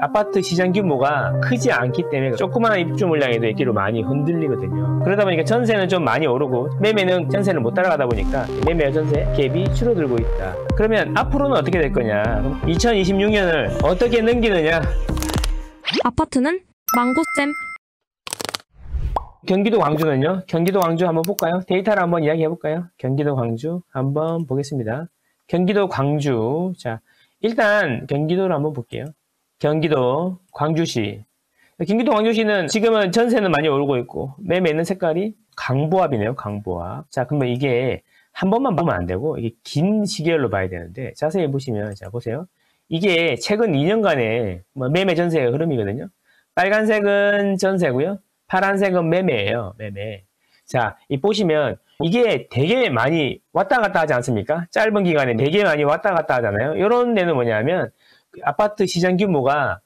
아파트 시장 규모가 크지 않기 때문에 조그마한 입주 물량에도 인기로 많이 흔들리거든요. 그러다 보니까 전세는 좀 많이 오르고 매매는 전세를 못 따라가다 보니까 매매와 전세 갭이 줄어들고 있다. 그러면 앞으로는 어떻게 될 거냐? 2026년을 어떻게 넘기느냐? 아파트는 망고잼. 경기도 광주는요? 경기도 광주 한번 볼까요? 데이터를 한번 이야기해 볼까요? 경기도 광주 한번 보겠습니다. 경기도 광주. 자, 일단 경기도를 한번 볼게요. 경기도 광주시. 경기도 광주시는 지금은 전세는 많이 오르고 있고 매매는 색깔이 강보합이네요. 강보합. 자, 그러면 이게 한 번만 보면 안 되고 이게 긴 시계열로 봐야 되는데 자세히 보시면 자 보세요. 이게 최근 2년간의 매매 전세의 흐름이거든요. 빨간색은 전세고요. 파란색은 매매예요. 매매. 자, 이 보시면 이게 되게 많이 왔다 갔다 하지 않습니까? 짧은 기간에 되게 많이 왔다 갔다 하잖아요. 이런 데는 뭐냐면 아파트 시장 규모가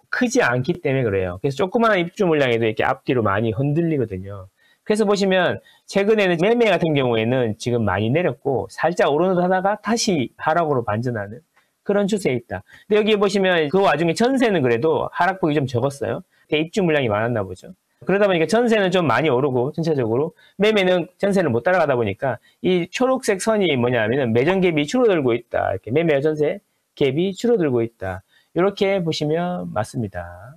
크지 않기 때문에 그래요. 그래서 조그마한 입주 물량에도 이렇게 앞뒤로 많이 흔들리거든요. 그래서 보시면 최근에는 매매 같은 경우에는 지금 많이 내렸고 살짝 오르다가 다시 하락으로 반전하는 그런 추세에 있다. 근데 여기 보시면 그 와중에 전세는 그래도 하락폭이 좀 적었어요. 입주 물량이 많았나 보죠. 그러다 보니까 전세는 좀 많이 오르고 전체적으로 매매는 전세를 못 따라가다 보니까 이 초록색 선이 뭐냐면은 매전 갭이 줄어들고 있다. 이렇게 매매와 전세 갭이 줄어들고 있다. 이렇게 보시면 맞습니다.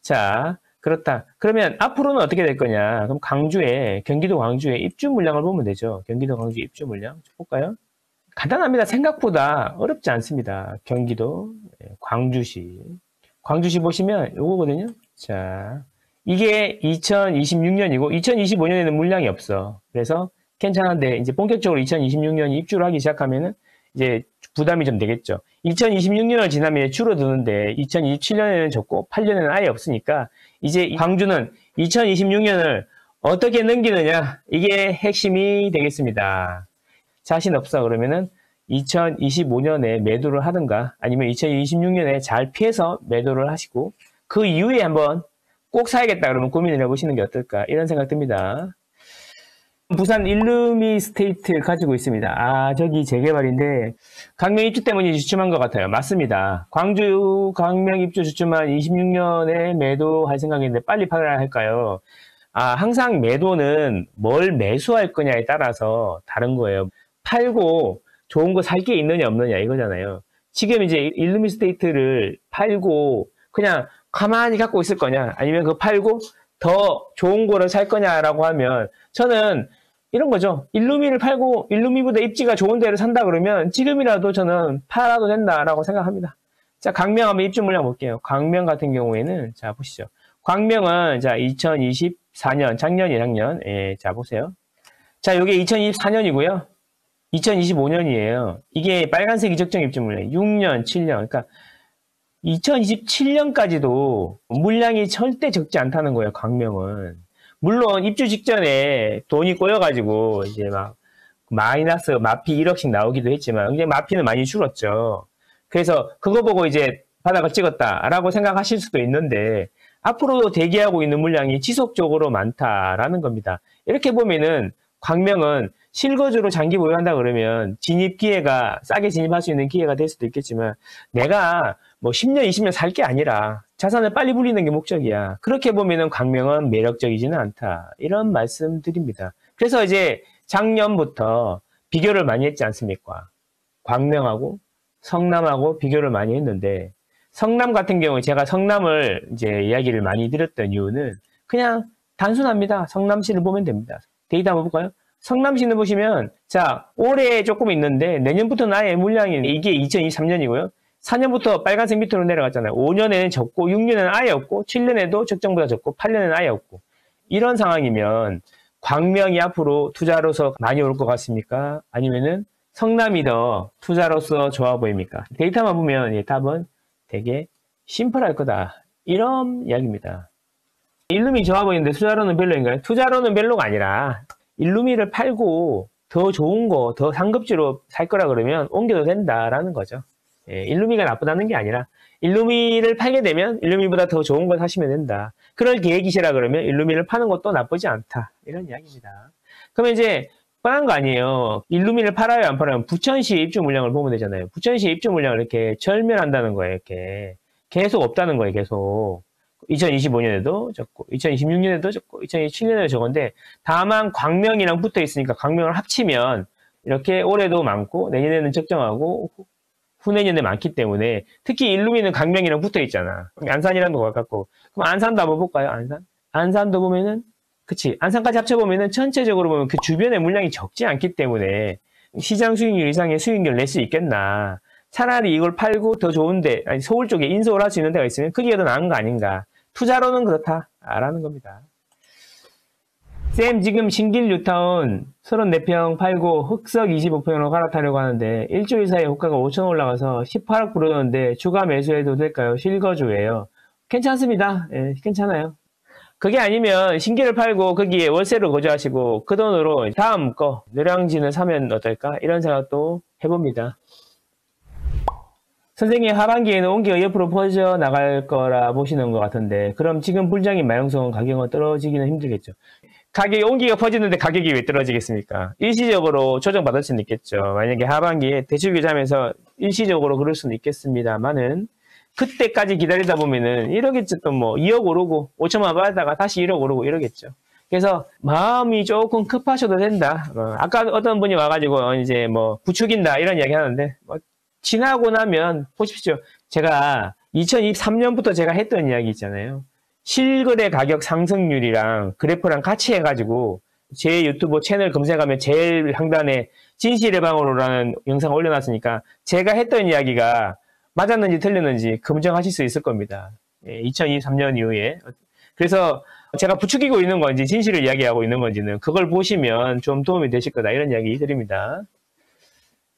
자, 그렇다. 그러면 앞으로는 어떻게 될 거냐? 그럼 경기도 광주의 입주 물량을 보면 되죠. 경기도 광주 입주 물량 볼까요? 간단합니다. 생각보다 어렵지 않습니다. 경기도 광주시. 광주시 보시면 요거거든요. 자, 이게 2026년이고 2025년에는 물량이 없어. 그래서 괜찮은데 이제 본격적으로 2026년 입주를 하기 시작하면은 이제 부담이 좀 되겠죠. 2026년을 지나면 줄어드는데 2027년에는 적고 8년에는 아예 없으니까 이제 광주는 2026년을 어떻게 넘기느냐 이게 핵심이 되겠습니다. 자신 없어 그러면은 2025년에 매도를 하든가 아니면 2026년에 잘 피해서 매도를 하시고 그 이후에 한번 꼭 사야겠다 그러면 고민을 해보시는 게 어떨까 이런 생각 듭니다. 부산 일루미 스테이트 가지고 있습니다. 아, 저기 재개발인데 강명 입주 때문에 주춤한 것 같아요. 맞습니다. 광주 강명 입주 주춤한 26년에 매도할 생각인데 빨리 팔아야 할까요? 아, 항상 매도는 뭘 매수할 거냐에 따라서 다른 거예요. 팔고 좋은 거 살 게 있느냐 없느냐 이거잖아요. 지금 이제 일루미 스테이트를 팔고 그냥 가만히 갖고 있을 거냐 아니면 그거 팔고 더 좋은 거를 살 거냐라고 하면 저는 이런 거죠. 일루미를 팔고 일루미보다 입지가 좋은 데를 산다 그러면 지금이라도 저는 팔아도 된다라고 생각합니다. 자, 강명 한번 입주 물량 볼게요. 강명 같은 경우에는 자 보시죠. 광명은 자 2024년 작년 예, 자 보세요. 자, 요게 2024년이고요. 2025년이에요. 이게 빨간색 이적정 입주 물량 6년, 7년. 그러니까 2027년까지도 물량이 절대 적지 않다는 거예요, 광명은. 물론 입주 직전에 돈이 꼬여가지고 이제 막 마이너스 마피 1억씩 나오기도 했지만 이제 마피는 많이 줄었죠. 그래서 그거 보고 이제 바닥을 찍었다라고 생각하실 수도 있는데 앞으로도 대기하고 있는 물량이 지속적으로 많다라는 겁니다. 이렇게 보면은 광명은 실거주로 장기 보유한다 그러면 진입 기회가 싸게 진입할 수 있는 기회가 될 수도 있겠지만 내가 뭐 10년, 20년 살 게 아니라 자산을 빨리 불리는 게 목적이야. 그렇게 보면은 광명은 매력적이지는 않다. 이런 말씀 드립니다. 그래서 이제 작년부터 비교를 많이 했지 않습니까? 광명하고 성남하고 비교를 많이 했는데 성남 같은 경우에 제가 성남을 이제 이야기를 많이 드렸던 이유는 그냥 단순합니다. 성남시를 보면 됩니다. 데이터 한번 볼까요? 성남시는 보시면 자 올해 조금 있는데 내년부터는 아예 물량이 이게 2023년이고요. 4년부터 빨간색 밑으로 내려갔잖아요. 5년에는 적고 6년에는 아예 없고 7년에도 적정보다 적고 8년에는 아예 없고 이런 상황이면 광명이 앞으로 투자로서 많이 올 것 같습니까? 아니면은 성남이 더 투자로서 좋아 보입니까? 데이터만 보면 예, 답은 되게 심플할 거다. 이런 이야기입니다. 일루미 좋아 보이는데 투자로는 별로인가요? 투자로는 별로가 아니라 일루미를 팔고 더 좋은 거, 더 상급지로 살 거라 그러면 옮겨도 된다라는 거죠. 예, 일루미가 나쁘다는 게 아니라 일루미를 팔게 되면 일루미보다 더 좋은 걸 사시면 된다. 그럴 계획이시라 그러면 일루미를 파는 것도 나쁘지 않다. 이런 이야기입니다. 그러면 이제 뻔한 거 아니에요. 일루미를 팔아요, 안 팔아요? 부천시 입주 물량을 보면 되잖아요. 부천시 입주 물량을 이렇게 절멸한다는 거예요. 이렇게 계속 없다는 거예요, 계속. 2025년에도 적고, 2026년에도 적고, 2027년에도 적은데, 다만 광명이랑 붙어 있으니까 광명을 합치면 이렇게 올해도 많고, 내년에는 적정하고, 후내년에 많기 때문에, 특히 일루미는 광명이랑 붙어 있잖아. 안산이랑도 가깝고. 그럼 안산도 한번 볼까요, 안산? 안산도 보면은, 그치. 안산까지 합쳐보면은 전체적으로 보면 그 주변의 물량이 적지 않기 때문에 시장 수익률 이상의 수익률을 낼 수 있겠나. 차라리 이걸 팔고 더 좋은데, 아니, 서울 쪽에 인수를 할 수 있는 데가 있으면 크기가 더 나은 거 아닌가. 투자로는 그렇다라는 겁니다. 쌤, 지금 신길 뉴타운 34평 팔고 흑석 25평으로 갈아타려고 하는데 일주일 사이에 호가가 5천 올라가서 18억 부르는데 추가 매수해도 될까요? 실거주예요. 괜찮습니다. 예, 괜찮아요. 그게 아니면 신길을 팔고 거기에 월세로 거주하시고 그 돈으로 다음 거 노량진을 사면 어떨까? 이런 생각도 해봅니다. 선생님, 하반기에는 온기가 옆으로 퍼져나갈 거라 보시는 것 같은데 그럼 지금 불장인 마용성 가격은 떨어지기는 힘들겠죠. 가격이 온기가 퍼지는데 가격이 왜 떨어지겠습니까? 일시적으로 조정받을 수는 있겠죠. 만약에 하반기에 대출 규제하면서 일시적으로 그럴 수는 있겠습니다만은 그때까지 기다리다 보면은 이러겠죠. 또 뭐 2억 오르고 5천만 받다가 다시 1억 오르고 이러겠죠. 그래서 마음이 조금 급하셔도 된다. 아까 어떤 분이 와가지고 이제 뭐 부추긴다 이런 이야기 하는데 뭐 지나고 나면 보십시오. 제가 2023년부터 제가 했던 이야기 있잖아요. 실거래 가격 상승률이랑 그래프랑 같이 해가지고 제 유튜브 채널 검색하면 제일 상단에 진실의 방으로라는 영상 올려놨으니까 제가 했던 이야기가 맞았는지 틀렸는지 검증하실 수 있을 겁니다. 2023년 이후에. 그래서 제가 부추기고 있는 건지 진실을 이야기하고 있는 건지는 그걸 보시면 좀 도움이 되실 거다 이런 이야기 드립니다.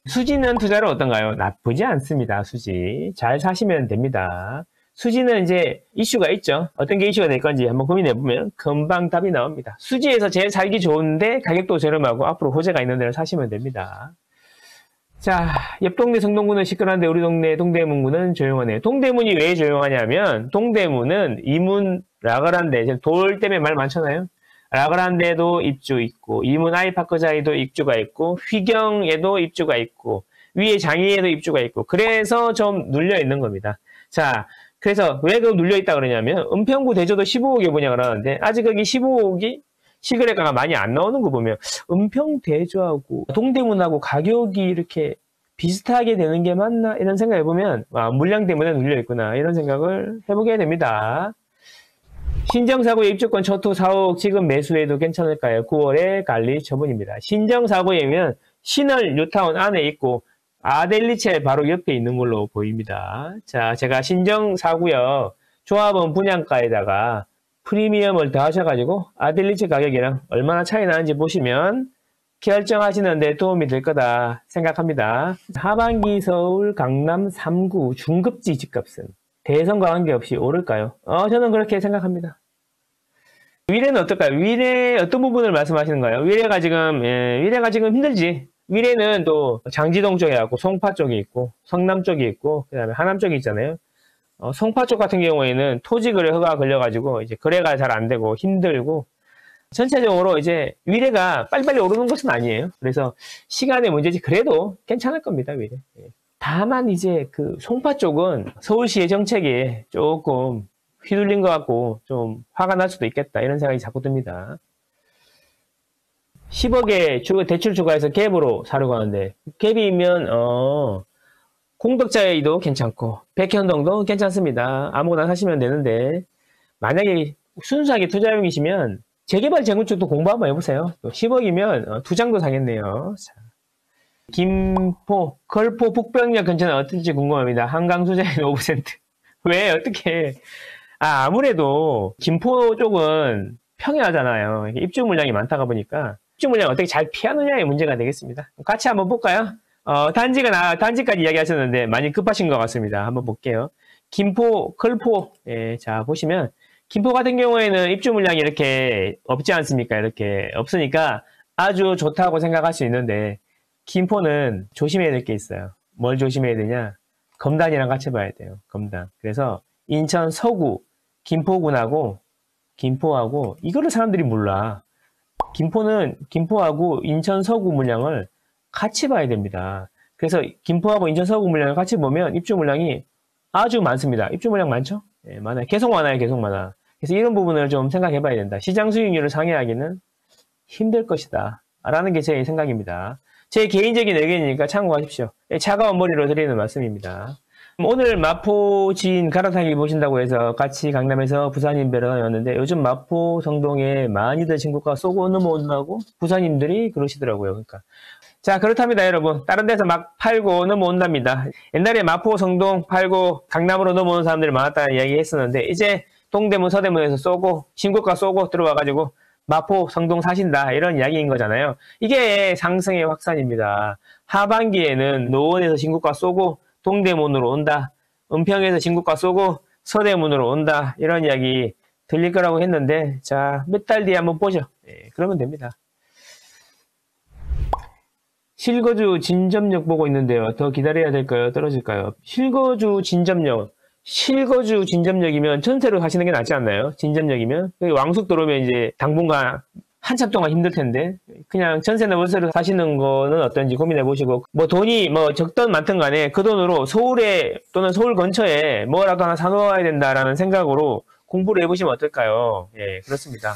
수지는 투자로 어떤가요? 나쁘지 않습니다. 수지. 잘 사시면 됩니다. 수지는 이제 이슈가 있죠. 어떤 게 이슈가 될 건지 한번 고민해보면 금방 답이 나옵니다. 수지에서 제일 살기 좋은데 가격도 저렴하고 앞으로 호재가 있는 데를 사시면 됩니다. 자, 옆 동네 성동구는 시끄러운데 우리 동네 동대문구는 조용하네요. 동대문이 왜 조용하냐면 동대문은 이문 라그란데 돌 때문에 말 많잖아요. 라그란데도 입주 있고 이문 아이파크자에도 입주가 있고 휘경에도 입주가 있고 위에 장애에도 입주가 있고 그래서 좀 눌려 있는 겁니다. 자, 그래서 왜 그 눌려 있다 그러냐면 은평구 대저도 15억에 분양을 하는데 아직 거기 15억이 실거래가가 많이 안 나오는 거 보면 은평 대저하고 동대문하고 가격이 이렇게 비슷하게 되는 게 맞나 이런 생각 해보면 아, 물량 때문에 눌려 있구나 이런 생각을 해보게 됩니다. 신정사고의 입주권 초토 4억 지금 매수해도 괜찮을까요? 9월에 관리 처분입니다. 신정사고이면 신을 뉴타운 안에 있고 아델리체 바로 옆에 있는 걸로 보입니다. 자, 제가 신정사고요. 조합원 분양가에다가 프리미엄을 더하셔가지고 아델리체 가격이랑 얼마나 차이 나는지 보시면 결정하시는 데 도움이 될 거다 생각합니다. 하반기 서울 강남 3구 중급지 집값은 대선과 관계없이 오를까요? 저는 그렇게 생각합니다. 위례는 어떨까요? 위례 어떤 부분을 말씀하시는가요? 위례가 지금 힘들지. 위례는 또 장지동 쪽에 있고 송파 쪽에 있고 성남 쪽에 있고 그다음에 하남 쪽에 있잖아요. 송파 쪽 같은 경우에는 토지 거래 허가가 걸려가지고 이제 거래가 잘 안 되고 힘들고 전체적으로 이제 위례가 빨리빨리 오르는 것은 아니에요. 그래서 시간의 문제지 그래도 괜찮을 겁니다, 위례. 다만 이제 그 송파 쪽은 서울시의 정책에 조금 휘둘린 것 같고 좀 화가 날 수도 있겠다 이런 생각이 자꾸 듭니다. 10억에 대출 추가해서 갭으로 사려고 하는데 갭이면 공덕자에도 괜찮고 백현동도 괜찮습니다. 아무거나 사시면 되는데 만약에 순수하게 투자용이시면 재개발 재건축도 공부 한번 해보세요. 10억이면 2장도 사겠네요. 자. 김포, 걸포 북병역 근처는 어떨지 궁금합니다. 한강투자에는 5%. 왜? 어떻게? 아무래도 김포 쪽은 평야잖아요. 입주 물량이 많다가 보니까 입주 물량 어떻게 잘 피하느냐의 문제가 되겠습니다. 같이 한번 볼까요? 단지까지 이야기하셨는데 많이 급하신 것 같습니다. 한번 볼게요. 김포, 걸포. 예, 자, 보시면 김포 같은 경우에는 입주 물량이 이렇게 없지 않습니까? 이렇게 없으니까 아주 좋다고 생각할 수 있는데 김포는 조심해야 될 게 있어요. 뭘 조심해야 되냐? 검단이랑 같이 봐야 돼요. 검단. 그래서 인천 서구, 김포군하고 김포하고 이거를 사람들이 몰라. 김포하고 인천 서구 물량을 같이 봐야 됩니다. 그래서 김포하고 인천 서구 물량을 같이 보면 입주 물량이 아주 많습니다. 입주 물량 많죠? 예, 많아요. 계속 많아요. 계속 많아. 그래서 이런 부분을 좀 생각해 봐야 된다. 시장 수익률을 상회하기는 힘들 것이다. 라는 게 제 생각입니다. 제 개인적인 의견이니까 참고하십시오. 예, 차가운 머리로 드리는 말씀입니다. 오늘 마포 지인 갈아타기 보신다고 해서 같이 강남에서 부산인 뵈러 다녔는데 요즘 마포 성동에 많이들 친구가 쏘고 넘어온다고 부산인들이 그러시더라고요. 그러니까. 자, 그렇답니다, 여러분. 다른 데서 막 팔고 넘어온답니다. 옛날에 마포 성동 팔고 강남으로 넘어오는 사람들이 많았다는 이야기 했었는데 이제 동대문 서대문에서 쏘고 신고가 쏘고 들어와가지고 마포 성동 사신다 이런 이야기인 거잖아요. 이게 상승의 확산입니다. 하반기에는 노원에서 신고가 쏘고 동대문으로 온다. 은평에서 신고가 쏘고 서대문으로 온다. 이런 이야기 들릴 거라고 했는데 자, 몇 달 뒤에 한번 보죠. 예, 그러면 됩니다. 실거주 진점력 보고 있는데요. 더 기다려야 될까요? 떨어질까요? 실거주 진점력이면 전세로 사시는 게 낫지 않나요? 진점력이면 왕숙도로면 이제 당분간 한참 동안 힘들 텐데 그냥 전세나 월세로 사시는 거는 어떤지 고민해 보시고 뭐 돈이 뭐 적든 많든 간에 그 돈으로 서울에 또는 서울 근처에 뭐라도 하나 사놓아야 된다라는 생각으로 공부를 해보시면 어떨까요? 예, 그렇습니다.